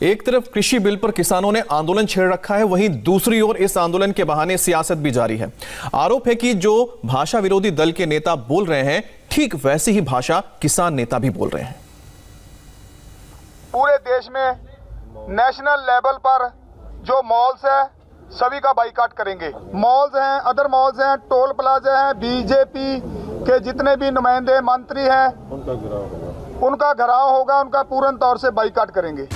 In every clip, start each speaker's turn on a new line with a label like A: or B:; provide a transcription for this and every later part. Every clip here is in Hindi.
A: एक तरफ कृषि बिल पर किसानों ने आंदोलन छेड़ रखा है, वहीं दूसरी ओर इस आंदोलन के बहाने सियासत भी जारी है। आरोप है कि जो भाषा विरोधी दल के नेता बोल रहे हैं, ठीक वैसी ही भाषा किसान नेता भी बोल रहे हैं।
B: पूरे देश में नेशनल लेवल पर जो मॉल्स है सभी का बाइकाट करेंगे। मॉल्स हैं, अदर मॉल्स हैं, टोल प्लाजा हैं, बीजेपी के जितने भी नुमाइंदे मंत्री हैं उनका घेराव होगा, उनका पूर्ण तौर से बाइकाट करेंगे।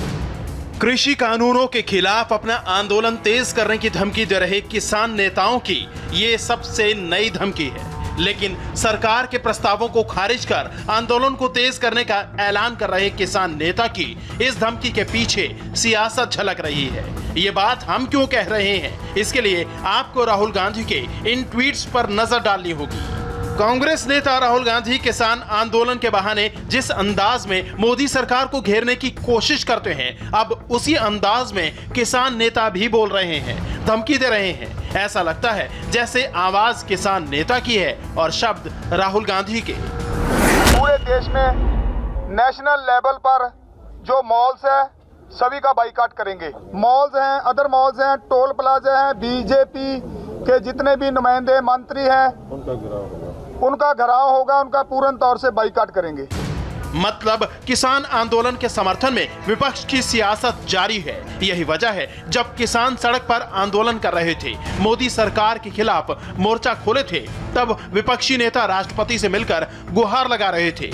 C: कृषि कानूनों के खिलाफ अपना आंदोलन तेज करने की धमकी दे रहे किसान नेताओं की ये सबसे नई धमकी है, लेकिन सरकार के प्रस्तावों को खारिज कर आंदोलन को तेज करने का ऐलान कर रहे किसान नेता की इस धमकी के पीछे सियासत झलक रही है। ये बात हम क्यों कह रहे हैं, इसके लिए आपको राहुल गांधी के इन ट्वीट्स पर नजर डालनी होगी। कांग्रेस नेता राहुल गांधी किसान आंदोलन के बहाने जिस अंदाज में मोदी सरकार को घेरने की कोशिश करते हैं, अब उसी अंदाज में किसान नेता भी बोल रहे हैं, धमकी दे रहे हैं। ऐसा लगता है जैसे आवाज किसान नेता की है और शब्द राहुल गांधी के।
B: पूरे देश में नेशनल लेवल पर जो मॉल्स है सभी का बाइकाट करेंगे। मॉल्स हैं, अदर मॉल्स हैं, टोल प्लाजा हैं, बीजेपी के जितने भी नुमाइंदे मंत्री हैं उनका घेराव होगा, उनका पूर्ण तौर से बाइकाट करेंगे।
C: मतलब किसान आंदोलन के समर्थन में विपक्ष की सियासत जारी है। यही वजह है जब किसान सड़क पर आंदोलन कर रहे थे, मोदी सरकार के खिलाफ मोर्चा खोले थे, तब विपक्षी नेता राष्ट्रपति से मिलकर गुहार लगा रहे थे।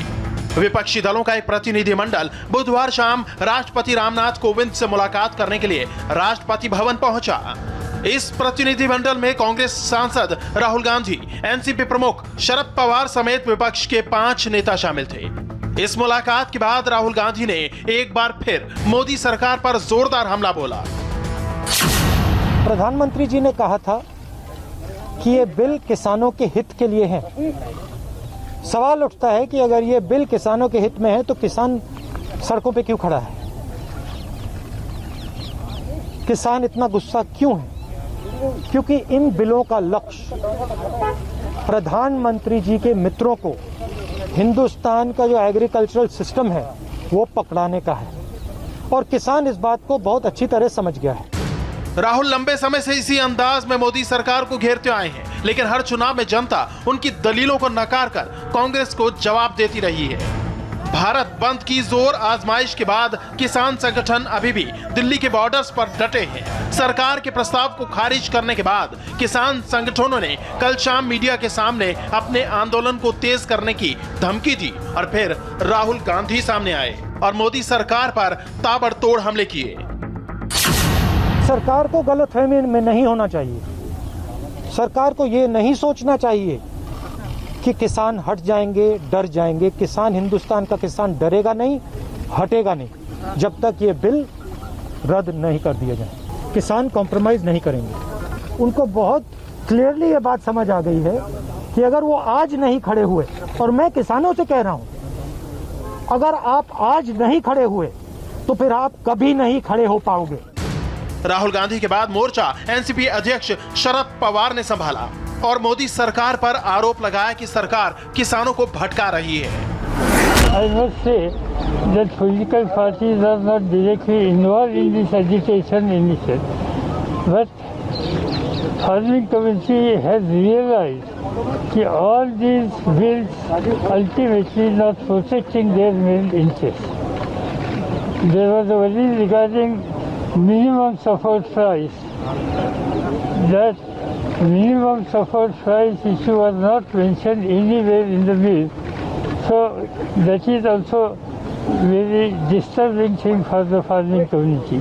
C: विपक्षी दलों का एक प्रतिनिधिमंडल बुधवार शाम राष्ट्रपति रामनाथ कोविंद से मुलाकात करने के लिए राष्ट्रपति भवन पहुंचा। इस प्रतिनिधिमंडल में कांग्रेस सांसद राहुल गांधी, एनसीपी प्रमुख शरद पवार समेत विपक्ष के 5 नेता शामिल थे। इस मुलाकात के बाद राहुल गांधी ने एक बार फिर मोदी सरकार पर जोरदार हमला बोला।
D: प्रधानमंत्री जी ने कहा था कि ये बिल किसानों के हित के लिए है। सवाल उठता है कि अगर ये बिल किसानों के हित में है तो किसान सड़कों पे क्यों खड़ा है? किसान इतना गुस्सा क्यों है? क्योंकि इन बिलों का लक्ष्य प्रधानमंत्री जी के मित्रों को हिंदुस्तान का जो एग्रीकल्चरल सिस्टम है वो पकड़ाने का है, और किसान इस बात को बहुत अच्छी तरह समझ गया है।
C: राहुल लंबे समय से इसी अंदाज में मोदी सरकार को घेरते आए हैं, लेकिन हर चुनाव में जनता उनकी दलीलों को नकार कर कांग्रेस को जवाब देती रही है। भारत बंद की जोर आजमाइश के बाद किसान संगठन अभी भी दिल्ली के बॉर्डर्स पर डटे हैं। सरकार के प्रस्ताव को खारिज करने के बाद किसान संगठनों ने कल शाम मीडिया के सामने अपने आंदोलन को तेज करने की धमकी दी और फिर राहुल गांधी सामने आए और मोदी सरकार पर ताबड़तोड़ हमले किए।
D: सरकार को गलतफहमी में नहीं होना चाहिए। सरकार को ये नहीं सोचना चाहिए कि किसान हट जाएंगे, डर जाएंगे। किसान, हिंदुस्तान का किसान डरेगा नहीं, हटेगा नहीं जब तक ये बिल रद्द नहीं कर दिया जाए। किसान कॉम्प्रोमाइज नहीं करेंगे। उनको बहुत क्लियरली ये बात समझ आ गई है कि अगर वो आज नहीं खड़े हुए, और मैं किसानों से कह रहा हूं, अगर आप आज नहीं खड़े हुए तो फिर आप कभी नहीं खड़े हो पाओगे।
C: राहुल गांधी के बाद मोर्चा एनसीपी अध्यक्ष शरद पवार ने संभाला और मोदी सरकार पर आरोप लगाया कि सरकार किसानों को भटका रही है।
E: I must say that political parties are not directly involved in this agitation initiative, but farming community has realized that all these bills ultimately not protecting their main interests. There was a worry regarding minimum support price. That minimum support price issue was not mentioned anywhere in the bill, so that is also very disturbing thing for the farming community.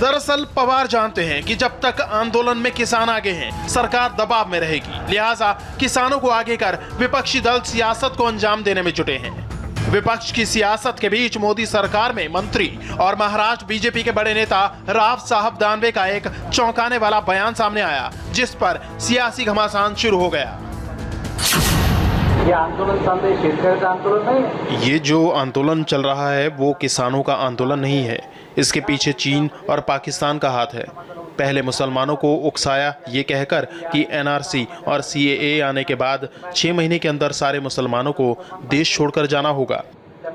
C: दरअसल पवार जानते हैं कि जब तक आंदोलन में किसान आगे हैं, सरकार दबाव में रहेगी। लिहाजा किसानों को आगे कर विपक्षी दल सियासत को अंजाम देने में जुटे हैं। विपक्ष की सियासत के बीच मोदी सरकार में मंत्री और महाराष्ट्र बीजेपी के बड़े नेता राव साहब दानवे का एक चौंकाने वाला बयान सामने आया, जिस पर सियासी घमासान शुरू हो गया।
F: ये आंदोलन सामने शेतकऱ्यांचं आंदोलन नहीं।
C: ये जो आंदोलन चल रहा है वो किसानों का आंदोलन नहीं है, इसके पीछे चीन और पाकिस्तान का हाथ है। पहले मुसलमानों को उकसाया ये कहकर कि एनआरसी और सीएए आने के बाद 6 महीने के अंदर सारे मुसलमानों को देश छोड़कर जाना होगा।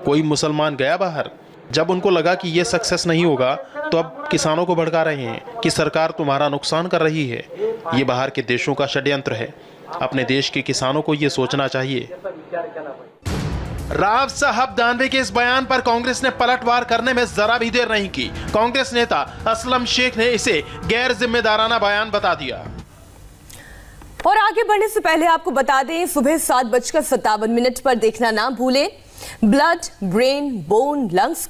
C: कोई मुसलमान गया बाहर? जब उनको लगा कि ये सक्सेस नहीं होगा तो अब किसानों को भड़का रहे हैं कि सरकार तुम्हारा नुकसान कर रही है। ये बाहर के देशों का षड्यंत्र है। अपने देश के किसानों को ये सोचना चाहिए। राव साहब दानवे के इस बयान पर कांग्रेस ने पलटवार करने में जरा भी देर नहीं की। कांग्रेस नेता असलम शेख ने इसे गैर जिम्मेदाराना बयान बता दिया।
G: और आगे बढ़ने से पहले आपको बता दें, सुबह 7:57 पर देखना ना भूलें ब्लड, ब्रेन, बोन, लंग्स